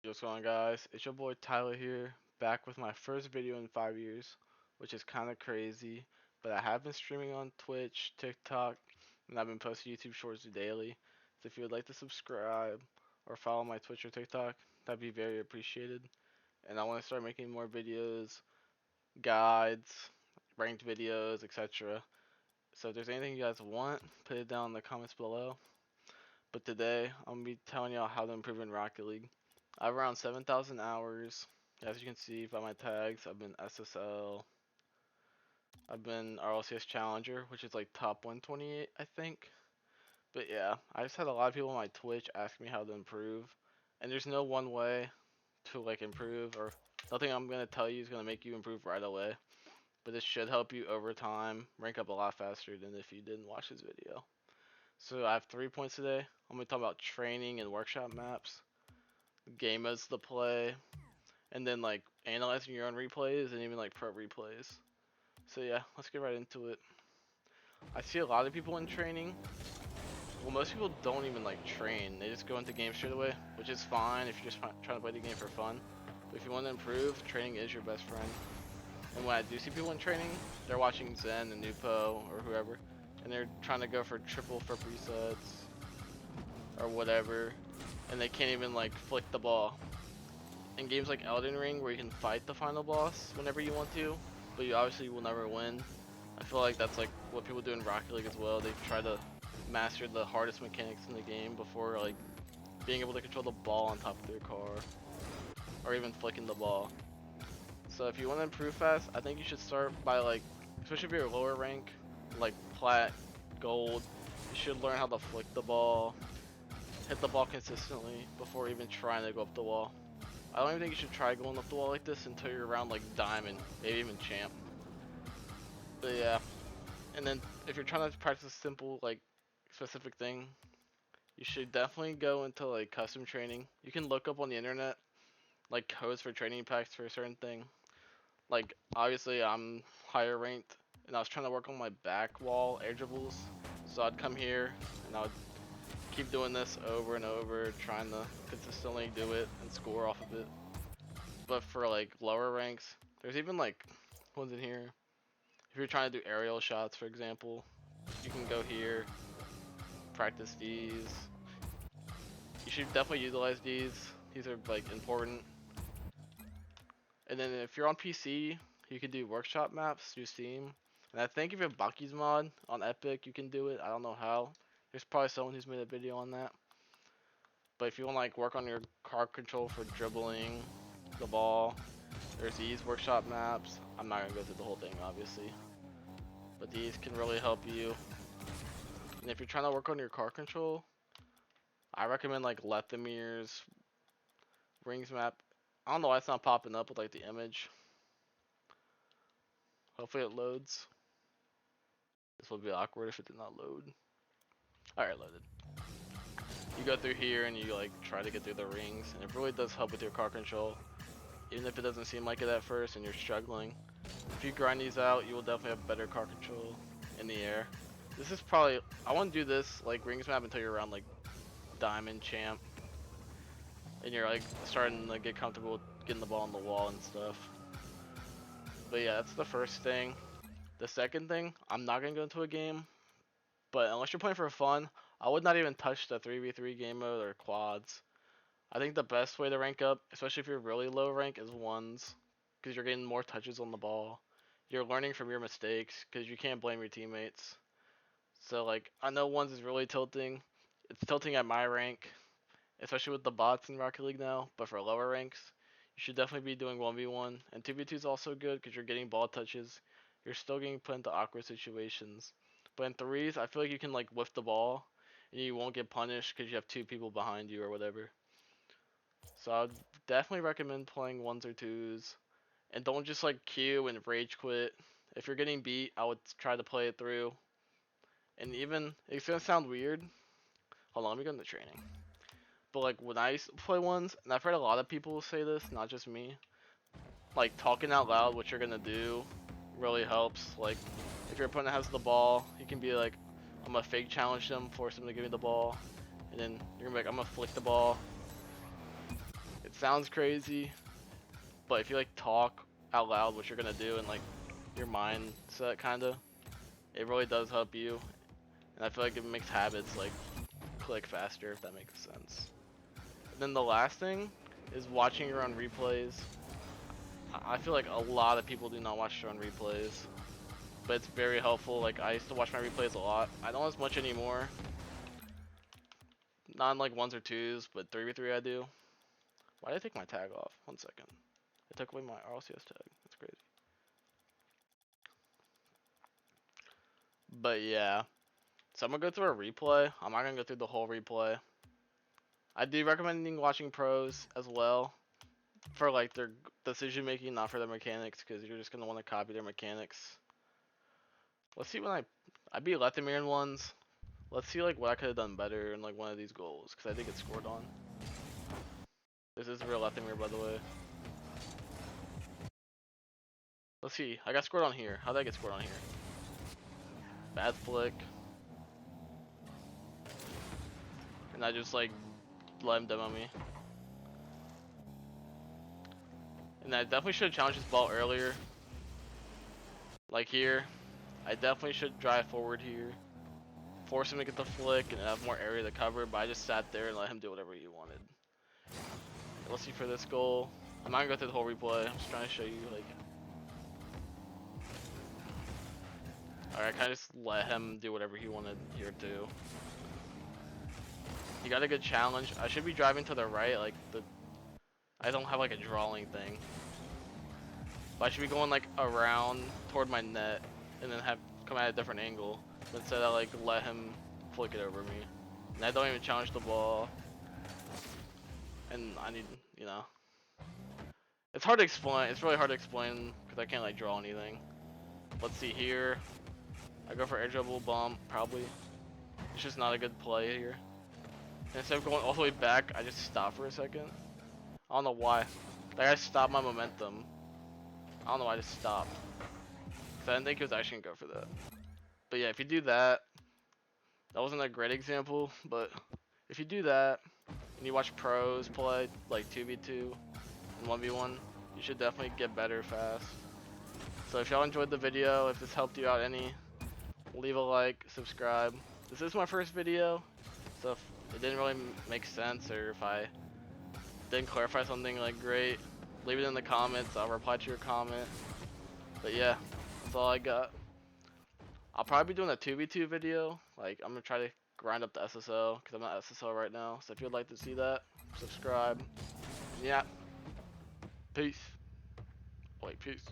What's going on, guys? It's your boy Tyler here, back with my first video in 5 years, which is kind of crazy. But I have been streaming on Twitch, TikTok, and I've been posting YouTube Shorts daily. So if you would like to subscribe or follow my Twitch or TikTok, that'd be very appreciated. And I want to start making more videos, guides, ranked videos, etc. So if there's anything you guys want, put it down in the comments below. But today, I'm going to be telling y'all how to improve in Rocket League. I have around 7,000 hours. As you can see by my tags, I've been SSL. I've been RLCS Challenger, which is like top 128, I think. But yeah, I just had a lot of people on my Twitch ask me how to improve. And there's no one way to like improve, or nothing I'm going to tell you is going to make you improve right away. But this should help you over time rank up a lot faster than if you didn't watch this video. So I have 3 points today. I'm going to talk about training and workshop maps, game modes to play, and then like analyzing your own replays and even like pro replays. So yeah, let's get right into it. I see a lot of people in training. Well, most people don't even like train. They just go into games straight away, which is fine if you're just trying to play the game for fun. But if you want to improve, training is your best friend. And when I do see people in training, they're watching Zen and Nupo or whoever, and they're trying to go for triple for presets or whatever, and they can't even like flick the ball. In games like Elden Ring, where you can fight the final boss whenever you want to, but you obviously will never win, I feel like that's like what people do in Rocket League as well. They try to master the hardest mechanics in the game before like being able to control the ball on top of their car, or even flicking the ball. So if you want to improve fast, I think you should start by like, especially if you're lower rank, like plat, gold, you should learn how to flick the ball, hit the ball consistently before even trying to go up the wall. I don't even think you should try going up the wall like this until you're around like diamond, maybe even champ. But yeah, and then if you're trying to practice a simple like specific thing, you should definitely go into like custom training. You can look up on the internet like codes for training packs for a certain thing. Like obviously I'm higher ranked, and I was trying to work on my back wall air dribbles. So I'd come here and I would keep doing this over and over, trying to consistently do it and score off of it. But for like lower ranks, there's even like ones in here. If you're trying to do aerial shots, for example, you can go here, practice these. You should definitely utilize these. These are like important. And then if you're on PC, you can do workshop maps through Steam. And I think if you have Baki's mod on Epic, you can do it. I don't know how. There's probably someone who's made a video on that. But if you want to like work on your car control for dribbling the ball, there's these workshop maps. I'm not gonna go through the whole thing, obviously, but these can really help you. And if you're trying to work on your car control, I recommend like Lethamir's rings map. I don't know why it's not popping up with like the image. Hopefully it loads. This would be awkward if it did not load. Alright, loaded. You go through here and you like try to get through the rings, and it really does help with your car control. Even if it doesn't seem like it at first and you're struggling. If you grind these out, you will definitely have better car control in the air. This is probably, I want to do this like rings map until you're around like diamond champ, and you're like starting to get comfortable with getting the ball on the wall and stuff. But yeah, that's the first thing. The second thing, I'm not gonna go into a game, but unless you're playing for fun, I would not even touch the 3v3 game mode or quads. I think the best way to rank up, especially if you're really low rank, is ones, because you're getting more touches on the ball. You're learning from your mistakes, because you can't blame your teammates. So like, I know ones is really tilting. It's tilting at my rank, especially with the bots in Rocket League now. But for lower ranks, you should definitely be doing 1v1. And 2v2 is also good, because you're getting ball touches. You're still getting put into awkward situations. But in threes, I feel like you can like whiff the ball, and you won't get punished because you have two people behind you or whatever. So I'd definitely recommend playing ones or twos, and don't just like queue and rage quit. If you're getting beat, I would try to play it through. And even, it's gonna sound weird. Hold on, let me go into training. But like when I used to play ones, and I've heard a lot of people say this, not just me, like talking out loud what you're gonna do really helps. Like if your opponent has the ball, you can be like, I'm gonna fake challenge them, force them to give me the ball, and then you're gonna be like, I'm gonna flick the ball. sounds crazy, but if you like talk out loud what you're gonna do and like your mindset kinda, it really does help you. And I feel like it makes habits like click faster, if that makes sense. And then the last thing is watching your own replays. I feel like a lot of people do not watch their own replays, but it's very helpful. Like I used to watch my replays a lot. I don't as much anymore. Not in like ones or twos, but 3v3 I do. Why did I take my tag off? 1 second. It took away my RLCS tag. That's crazy. But yeah. So I'm gonna go through a replay. I'm not gonna go through the whole replay. I do recommend watching pros as well for like their decision making, not for their mechanics, because you're just gonna want to copy their mechanics. Let's see when I beat Lethamyr in ones. Let's see like what I could have done better in like one of these goals, because I did get scored on. This is real Lethamyr, by the way. Let's see. I got scored on here. How did I get scored on here? Bad flick. And I just like let him demo me. And I definitely should have challenged this ball earlier. Like here. I definitely should drive forward here. Force him to get the flick and have more area to cover, but I just sat there and let him do whatever he wanted. Let's see for this goal. I'm not gonna go through the whole replay. I'm just trying to show you like. Alright, I kinda just let him do whatever he wanted here too. He got a good challenge. I should be driving to the right, like I don't have like a drawing thing. But I should be going like around toward my net and then have come at a different angle. But instead I like let him flick it over me. And I don't even challenge the ball. And I need, you know. It's hard to explain. It's really hard to explain because I can't like draw anything. Let's see here. I go for air dribble bump, probably. It's just not a good play here. And instead of going all the way back, I just stop for a second. I don't know why. Like I stopped my momentum. I don't know why I just stopped. Cause I didn't think it was actually gonna go for that. But yeah, if you do that, that wasn't a great example, but if you do that and you watch pros play like 2v2 and 1v1, you should definitely get better fast. So if y'all enjoyed the video, if this helped you out any, leave a like, subscribe. This is my first video, so if it didn't really make sense or if I didn't clarify something like great, leave it in the comments. I'll reply to your comment. But yeah, that's all I got. I'll probably be doing a 2v2 video. Like, I'm gonna try to grind up the SSO because I'm at SSO right now. So if you'd like to see that, subscribe. Yeah. Peace. Wait, peace.